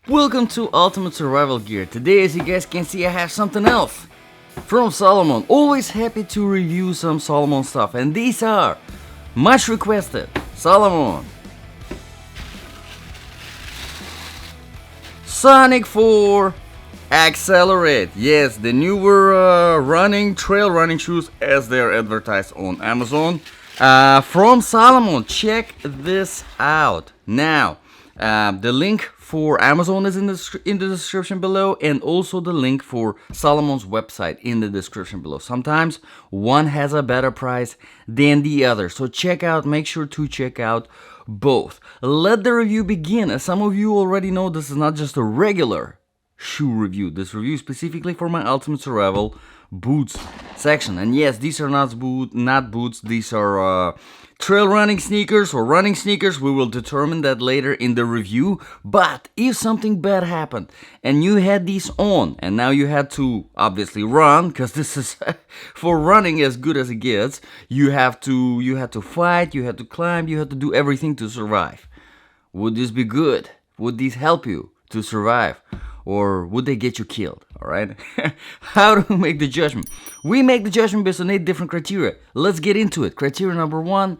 Welcome to Ultimate Survival Gear. Today, as you guys can see, I have something else from Salomon. Always happy to review some Salomon stuff, and these are much requested. Salomon Sonic 4 Accelerate. Yes, the newer trail running shoes as they are advertised on Amazon from Salomon. Check this out. Now, the link for Amazon is in the description below, and also the link for Salomon's website in the description below. Sometimes one has a better price than the other, so make sure to check out both. Let the review begin. As some of you already know, this is not just a regular shoe review. This review is specifically for my Ultimate Survival boots section. And yes, these are not boots, these are trail running sneakers or running sneakers. We will determine that later in the review. But if something bad happened and you had these on and now you had to obviously run, because this is for running as good as it gets, you had to fight, you had to climb, you had to do everything to survive. Would this be good? Would these help you to survive? Or would they get you killed? Alright? How do we make the judgment? We make the judgment based on 8 different criteria. Let's get into it. Criteria number 1,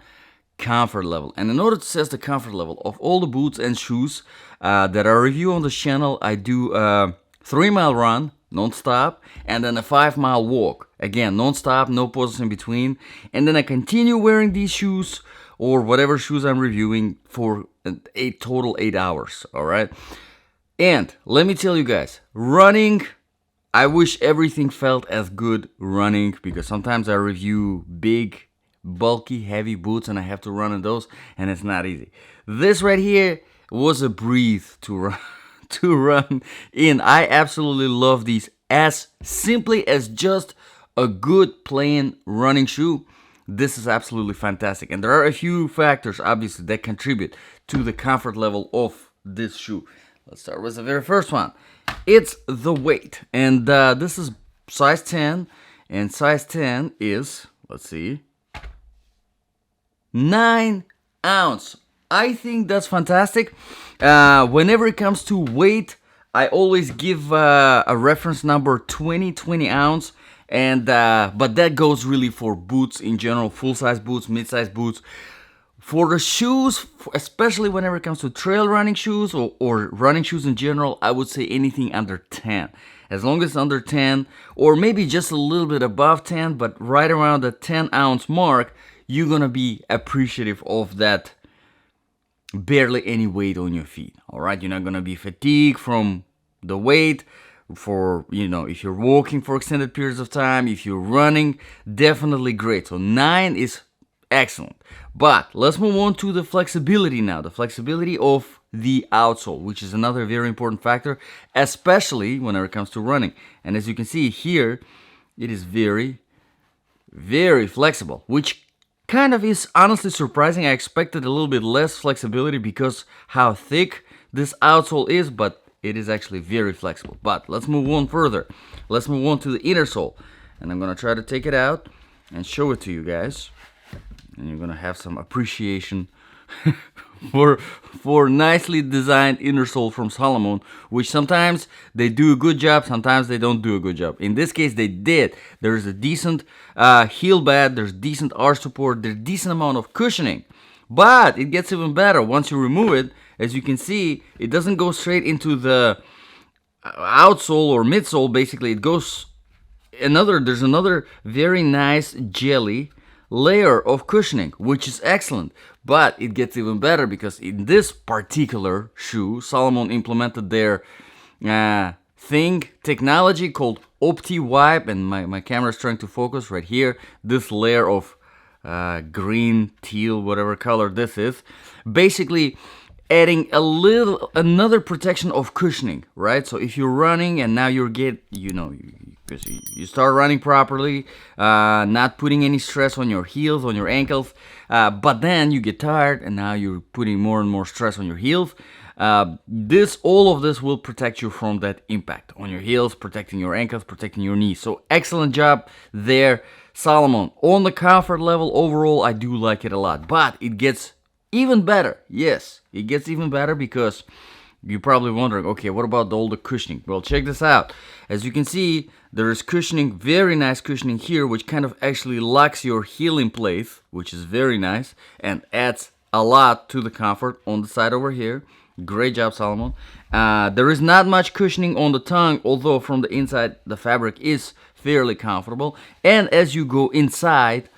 comfort level. And in order to assess the comfort level of all the boots and shoes that I review on this channel, I do a 3-mile run, non-stop, and then a 5-mile walk. Again, non-stop, no pauses in between. And then I continue wearing these shoes or whatever shoes I'm reviewing for total 8 hours. Alright? And let me tell you guys, running, I wish everything felt as good running, because sometimes I review big, bulky, heavy boots and I have to run in those, and it's not easy. This right here was a breeze to run in. I absolutely love these as simply as just a good plain running shoe. This is absolutely fantastic, and there are a few factors obviously that contribute to the comfort level of this shoe. Let's start with the very first one. It's the weight. And this is size 10. And size 10 is, let's see, 9 ounce. I think that's fantastic. Whenever it comes to weight, I always give a reference number 20 ounce. And but that goes really for boots in general, full-size boots, mid-size boots. For the shoes, especially whenever it comes to trail running shoes or running shoes in general, I would say anything under 10. As long as it's under 10, or maybe just a little bit above 10, but right around the 10 ounce mark, you're gonna be appreciative of that barely any weight on your feet. Alright, you're not gonna be fatigued from the weight. For, if you're walking for extended periods of time, if you're running, definitely great. So 9 is excellent. But let's move on to the flexibility now. The flexibility of the outsole, which is another very important factor, especially whenever it comes to running. And as you can see here, it is very, very flexible, which kind of is honestly surprising. I expected a little bit less flexibility because how thick this outsole is, but it is actually very flexible. But let's move on further. Let's move on to the inner sole. And I'm going to try to take it out and show it to you guys. And you're gonna have some appreciation for nicely designed inner sole from Salomon, which sometimes they do a good job, sometimes they don't do a good job. In this case, they did. There's a decent heel pad, there's decent arch support, there's decent amount of cushioning. But it gets even better once you remove it. As you can see, it doesn't go straight into the outsole or midsole. Basically, it goes there's another very nice jelly layer of cushioning, which is excellent. But it gets even better because in this particular shoe, Salomon implemented their technology called Optivibe, and my camera is trying to focus right here. This layer of green, teal, whatever color this is, basically adding another protection of cushioning, right? So if you're running and now you start running properly, not putting any stress on your heels, on your ankles, but then you get tired and now you're putting more and more stress on your heels. All of this will protect you from that impact on your heels, protecting your ankles, protecting your knees. So excellent job there, Salomon. On the comfort level, overall, I do like it a lot, but it gets even better. Yes, it gets even better because You're probably wondering, okay, what about all the cushioning? Well, check this out. As you can see, there is cushioning, very nice cushioning here, which kind of actually locks your heel in place, which is very nice and adds a lot to the comfort on the side over here. Great job, Salomon. There is not much cushioning on the tongue, although from the inside the fabric is fairly comfortable. And as you go inside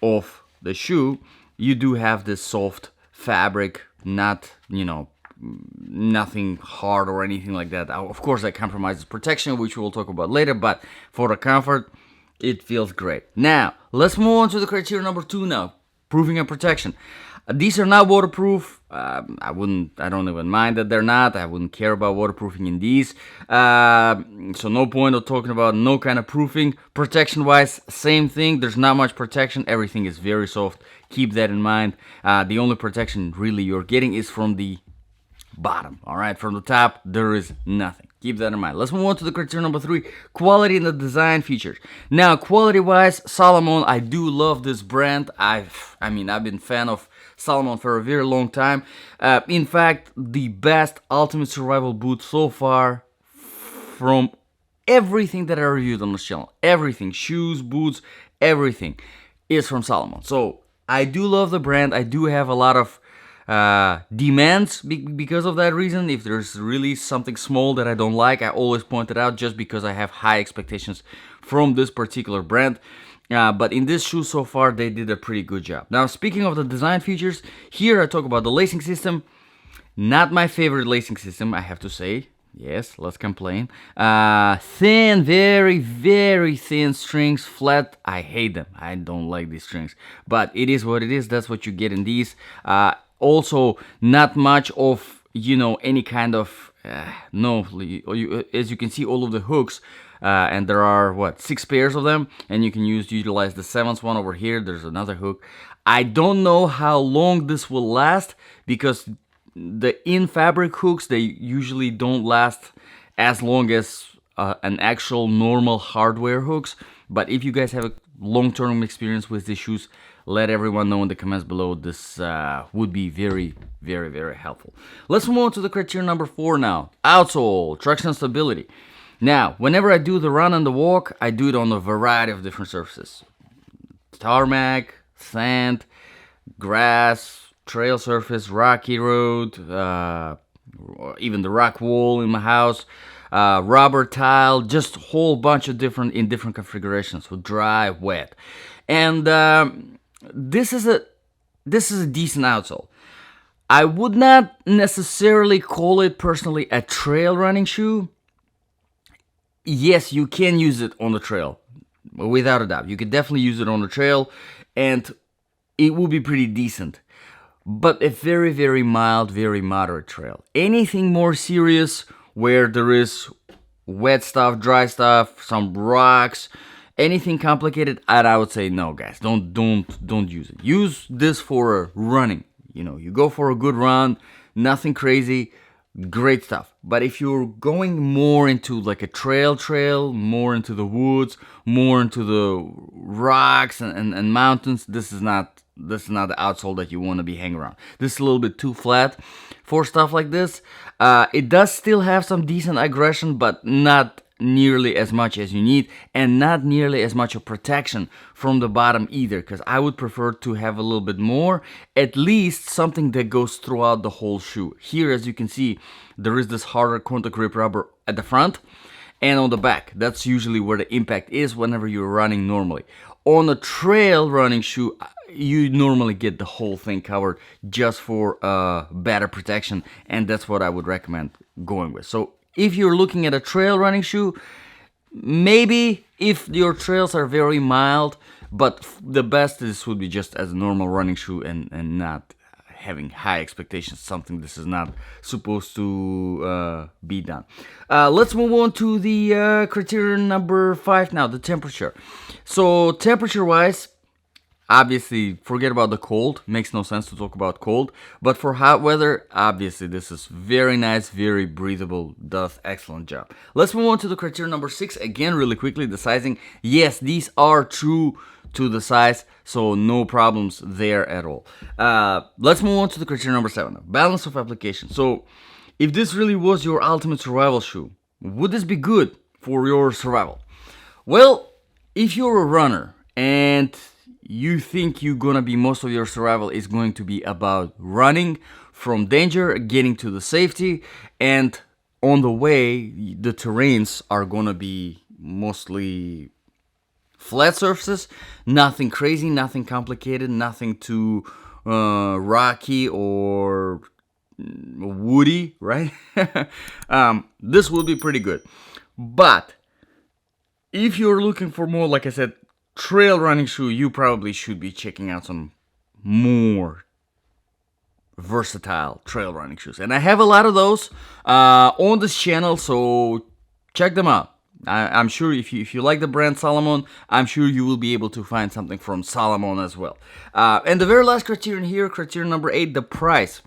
of the shoe, you do have this soft fabric, not, nothing hard or anything like that. Of course, that compromises protection, which we'll talk about later, but for the comfort, it feels great. Now, let's move on to the criteria number 2 now, proofing and protection. These are not waterproof. I don't even mind that they're not. I wouldn't care about waterproofing in these. So no point of talking about no kind of proofing. Protection wise, same thing. There's not much protection. Everything is very soft. Keep that in mind. The only protection really you're getting is from the bottom. All right, from the top, there is nothing. Keep that in mind. Let's move on to the criteria number 3, quality and the design features. Now, quality-wise, Salomon, I do love this brand. I've been a fan of Salomon for a very long time. In fact, the best ultimate survival boot so far from everything that I reviewed on this channel. Everything, shoes, boots, everything is from Salomon. So, I do love the brand. I do have a lot of demands because of that reason. If there's really something small that I don't like, I always point it out just because I have high expectations from this particular brand. But in this shoe so far, they did a pretty good job. Now, speaking of the design features, here I talk about the lacing system. Not my favorite lacing system, I have to say. Yes, let's complain. Thin, very, very thin strings, flat. I hate them. I don't like these strings. But it is what it is. That's what you get in these. Also, not much of, any kind of, as you can see, all of the hooks, and there are, 6 pairs of them, and you can utilize the 7th one over here. There's another hook. I don't know how long this will last, because the in-fabric hooks, they usually don't last as long as an actual normal hardware hooks. But if you guys have a long-term experience with these shoes, let everyone know in the comments below. This would be very, very, very helpful. Let's move on to the criteria number 4 now. Outsole, traction stability. Now, whenever I do the run and the walk, I do it on a variety of different surfaces. Tarmac, sand, grass, trail surface, rocky road, even the rock wall in my house, rubber tile, just a whole bunch of different configurations, so dry, wet. And this is a decent outsole. I would not necessarily call it personally a trail running shoe. Yes, you can use it on the trail, without a doubt. You can definitely use it on the trail, and it will be pretty decent. But a very, very mild, very moderate trail. Anything more serious, where there is wet stuff, dry stuff, some rocks, anything complicated, I would say no, guys. Don't use it. Use this for running. You go for a good run, nothing crazy, great stuff. But if you're going more into like a trail, more into the woods, more into the rocks and mountains, this is not the outsole that you want to be hanging around. This is a little bit too flat for stuff like this. It does still have some decent aggression, but not nearly as much as you need, and not nearly as much of protection from the bottom either, because I would prefer to have a little bit more, at least something that goes throughout the whole shoe. Here, as you can see, there is this harder contact grip rubber at the front and on the back. That's usually where the impact is whenever you're running normally. On a trail running shoe, you normally get the whole thing covered just for better protection, and that's what I would recommend going with. So if you're looking at a trail running shoe, maybe if your trails are very mild, but the best this would be just as a normal running shoe and not having high expectations, something this is not supposed to be done. Let's move on to the criteria number 5 now, the temperature. So temperature wise, obviously, forget about the cold. Makes no sense to talk about cold. But for hot weather, obviously, this is very nice, very breathable. Does excellent job. Let's move on to the criteria number 6. Again, really quickly, the sizing. Yes, these are true to the size, so no problems there at all. Let's move on to the criteria number 7. Balance of application. So if this really was your ultimate survival shoe, would this be good for your survival? Well, if you're a runner and you think you're gonna be most of your survival is going to be about running from danger, getting to the safety, and on the way, the terrains are gonna be mostly flat surfaces, nothing crazy, nothing complicated, nothing too rocky or woody, right? This will be pretty good. But if you're looking for more, like I said, trail running shoe, you probably should be checking out some more versatile trail running shoes. And I have a lot of those on this channel, so check them out. I'm sure if you like the brand Salomon, I'm sure you will be able to find something from Salomon as well. And the very last criterion here, criterion number 8, the price.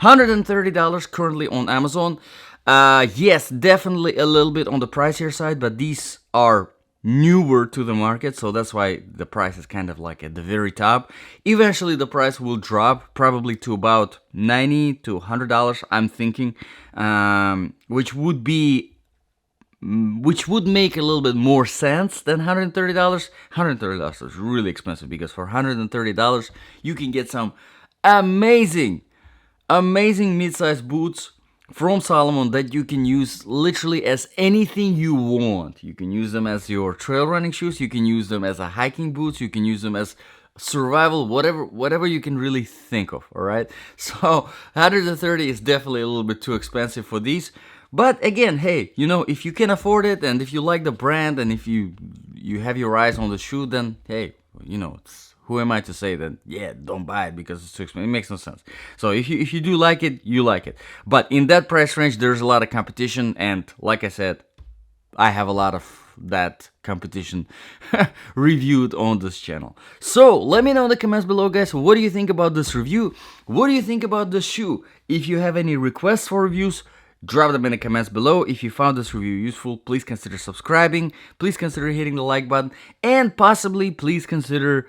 $130 currently on Amazon. Yes, definitely a little bit on the pricier side, but these are newer to the market, so that's why the price is kind of like at the very top. Eventually the price will drop probably to about $90 to $100, I'm thinking, which would make a little bit more sense than $130. $130 is really expensive, because for $130 you can get some amazing mid-sized boots from Salomon that you can use literally as anything you want. You can use them as your trail running shoes, you can use them as a hiking boots, you can use them as survival, whatever you can really think of, all right? So 130 is definitely a little bit too expensive for these. But again, hey, you know, if you can afford it, and if you like the brand, and if you have your eyes on the shoe, then hey, you know, who am I to say that, yeah, don't buy it because it's too expensive? It makes no sense. So if you do like it, you like it. But in that price range, there's a lot of competition, and like I said, I have a lot of that competition reviewed on this channel. So let me know in the comments below, guys, what do you think about this review? What do you think about this shoe? If you have any requests for reviews, drop them in the comments below. If you found this review useful, please consider subscribing, please consider hitting the like button, and possibly please consider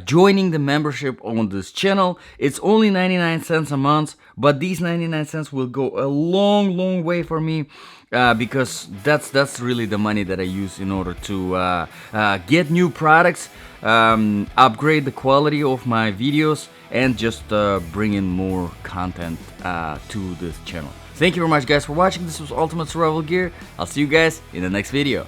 joining the membership on this channel. It's only 99 cents a month, but these 99 cents will go a long way for me, because that's really the money that I use in order to get new products, upgrade the quality of my videos, and just bring in more content to this channel. Thank you very much, guys, for watching. This was Ultimate Survival Gear. I'll see you guys in the next video.